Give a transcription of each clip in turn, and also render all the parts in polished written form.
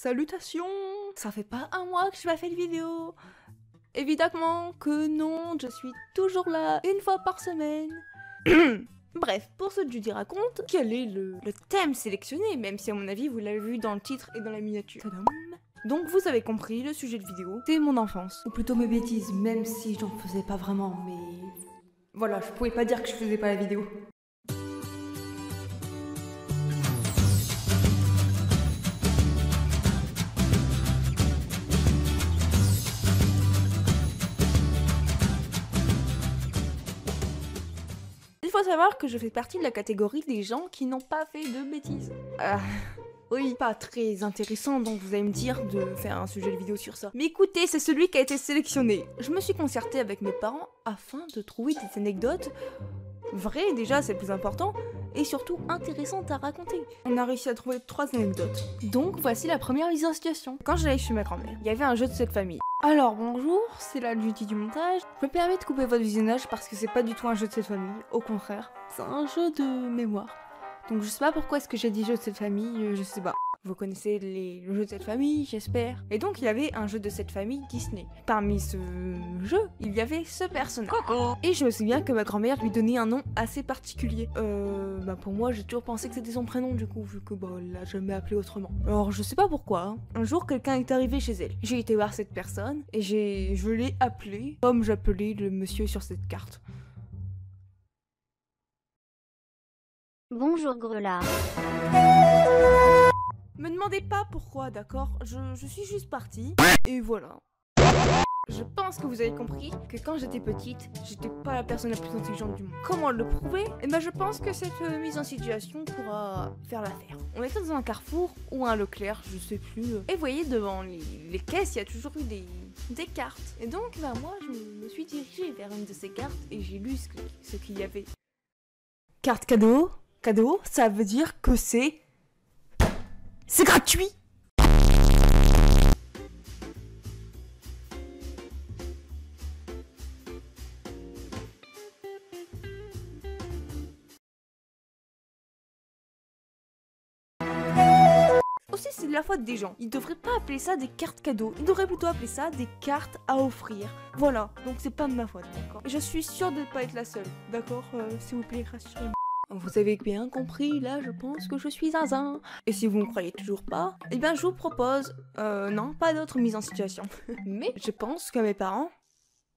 Salutations! Ça fait pas un mois que je n'ai pas fait de vidéo. Évidemment que non, je suis toujours là, une fois par semaine. Bref, pour ce que Judy raconte, quel est le thème sélectionné, même si à mon avis vous l'avez vu dans le titre et dans la miniature. Tadam. Donc vous avez compris, le sujet de vidéo, c'est mon enfance. Ou plutôt mes bêtises, même si j'en faisais pas vraiment, mais... Voilà, je pouvais pas dire que je faisais pas la vidéo. Il faut savoir que je fais partie de la catégorie des gens qui n'ont pas fait de bêtises. Oui, pas très intéressant, donc vous allez me dire de faire un sujet de vidéo sur ça. Mais écoutez, c'est celui qui a été sélectionné. Je me suis concertée avec mes parents afin de trouver des anecdotes vraies, déjà c'est le plus important, et surtout intéressantes à raconter. On a réussi à trouver 3 anecdotes. Donc voici la première mise en situation. Quand j'allais chez ma grand-mère, il y avait un jeu de cette famille. Alors bonjour, c'est la Judy du montage. Je me permets de couper votre visionnage parce que c'est pas du tout un jeu de cette famille, au contraire. C'est un jeu de mémoire. Donc je sais pas pourquoi est-ce que j'ai dit jeu de cette famille, je sais pas. Vous connaissez le jeu de cette famille, j'espère. Et donc il y avait un jeu de cette famille Disney. Parmi ce jeu, il y avait ce personnage. Coucou. Et je me souviens que ma grand-mère lui donnait un nom assez particulier. Pour moi j'ai toujours pensé que c'était son prénom du coup, vu que elle l'a jamais appelé autrement. Alors je sais pas pourquoi, hein. Un jour quelqu'un est arrivé chez elle. J'ai été voir cette personne et je l'ai appelé comme j'appelais le monsieur sur cette carte. Bonjour Grelard. Me demandez pas pourquoi, d'accord? Je suis juste partie, et voilà. Je pense que vous avez compris que quand j'étais petite, j'étais pas la personne la plus intelligente du monde. Comment le prouver? Je pense que cette mise en situation pourra faire l'affaire. On était dans un Carrefour ou un Leclerc, je sais plus. Et vous voyez, devant les caisses, il y a toujours eu des cartes. Et donc, moi, je me suis dirigée vers une de ces cartes et j'ai lu ce qu'il y avait. Carte cadeau? Cadeau, ça veut dire que c'est gratuit. Aussi, c'est de la faute des gens. Ils devraient pas appeler ça des cartes cadeaux. Ils devraient plutôt appeler ça des cartes à offrir. Voilà, donc c'est pas de ma faute, d'accord? Je suis sûre de ne pas être la seule, d'accord? S'il vous plaît, rassurez-moi. Vous avez bien compris, là, je pense que je suis zinzin. Et si vous ne croyez toujours pas, je vous propose... non, pas d'autre mise en situation. Mais je pense que mes parents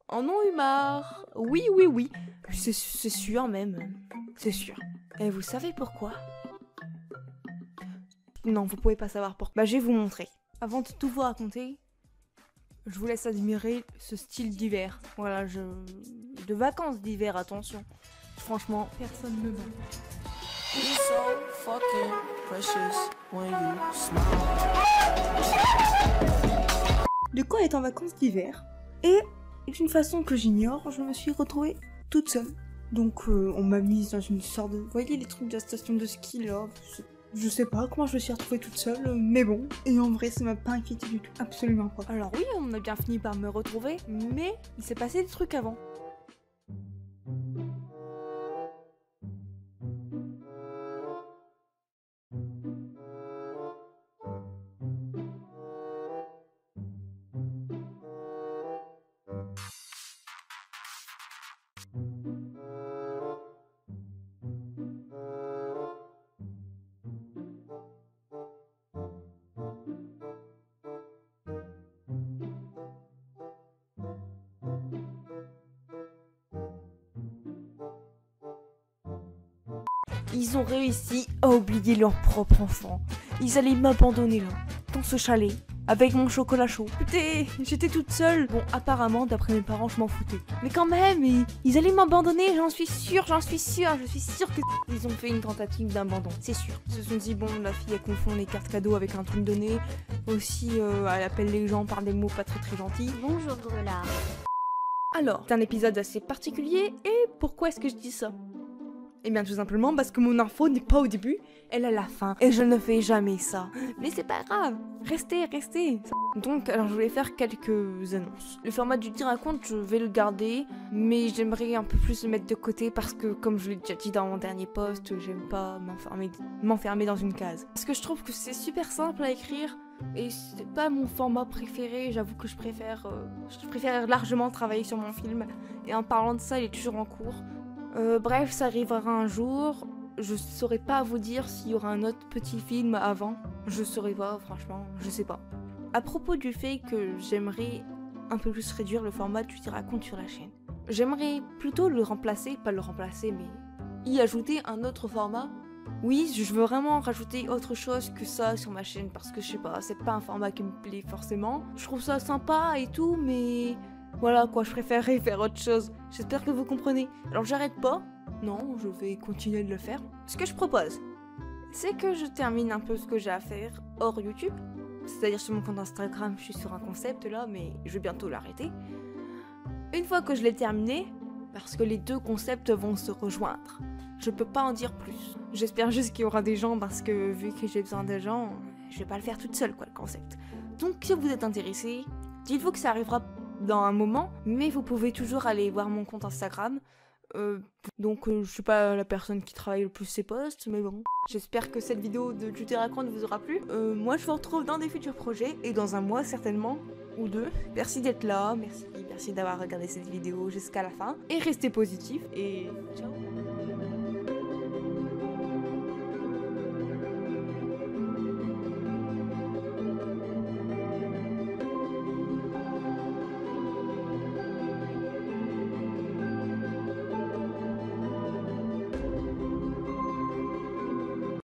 en ont eu marre. Oui. C'est sûr même. C'est sûr. Et vous savez pourquoi? Non, vous pouvez pas savoir pourquoi. Je vais vous montrer. Avant de tout vous raconter, je vous laisse admirer ce style d'hiver. Voilà, de vacances d'hiver, attention. Franchement, personne ne me vend. De quoi être en vacances d'hiver? Et d'une façon que j'ignore, je me suis retrouvée toute seule. Donc on m'a mise dans une sorte de... Vous voyez les trucs de la station de ski là? Je sais pas comment je me suis retrouvée toute seule, mais bon. Et en vrai, ça m'a pas inquiétée du tout. Absolument pas. Alors oui, on a bien fini par me retrouver, mais il s'est passé des trucs avant. Ils ont réussi à oublier leur propre enfant. Ils allaient m'abandonner là, dans ce chalet, avec mon chocolat chaud. Écoutez, j'étais toute seule. Bon, apparemment, d'après mes parents, je m'en foutais. Mais quand même, ils allaient m'abandonner, j'en suis sûre. Je suis sûre qu'ils ont fait une tentative d'abandon. C'est sûr. Ils se sont dit, bon, la fille, elle confond les cartes cadeaux avec un truc donné. Aussi, elle appelle les gens par des mots pas très gentils. Bonjour Grelard. Alors, c'est un épisode assez particulier, et pourquoi est-ce que je dis ça? Eh bien tout simplement parce que mon info n'est pas au début, elle est à la fin. Et je ne fais jamais ça. Mais c'est pas grave, restez. Donc alors je voulais faire quelques annonces. Le format du Judy raconte, je vais le garder, mais j'aimerais un peu plus le mettre de côté parce que comme je l'ai déjà dit dans mon dernier post, j'aime pas m'enfermer dans une case. Parce que je trouve que c'est super simple à écrire, Et c'est pas mon format préféré, j'avoue que je préfère largement travailler sur mon film. Et en parlant de ça, il est toujours en cours. Bref, ça arrivera un jour. Je saurais pas vous dire s'il y aura un autre petit film avant. Je saurais pas, franchement, je sais pas. À propos du fait que j'aimerais un peu plus réduire le format Tu t'y racontes sur la chaîne. J'aimerais plutôt le remplacer, pas le remplacer, mais y ajouter un autre format. Oui, je veux vraiment rajouter autre chose que ça sur ma chaîne parce que je sais pas, c'est pas un format qui me plaît forcément. Je trouve ça sympa et tout, mais voilà quoi, je préférerais faire autre chose. J'espère que vous comprenez. Alors j'arrête pas, non, je vais continuer de le faire. Ce que je propose, c'est que je termine un peu ce que j'ai à faire hors YouTube. C'est-à-dire sur mon compte Instagram, je suis sur un concept là, mais je vais bientôt l'arrêter. Une fois que je l'ai terminé, parce que les deux concepts vont se rejoindre, je peux pas en dire plus. J'espère juste qu'il y aura des gens parce que vu que j'ai besoin de gens, je vais pas le faire toute seule quoi le concept. Donc si vous êtes intéressé, dites-vous que ça arrivera dans un moment, mais vous pouvez toujours aller voir mon compte Instagram. Je suis pas la personne qui travaille le plus ses posts, mais bon. J'espère que cette vidéo de Tu t'y racontes vous aura plu. Moi je vous retrouve dans des futurs projets et dans un mois certainement, ou deux. Merci d'être là, merci d'avoir regardé cette vidéo jusqu'à la fin. Et restez positifs et ciao.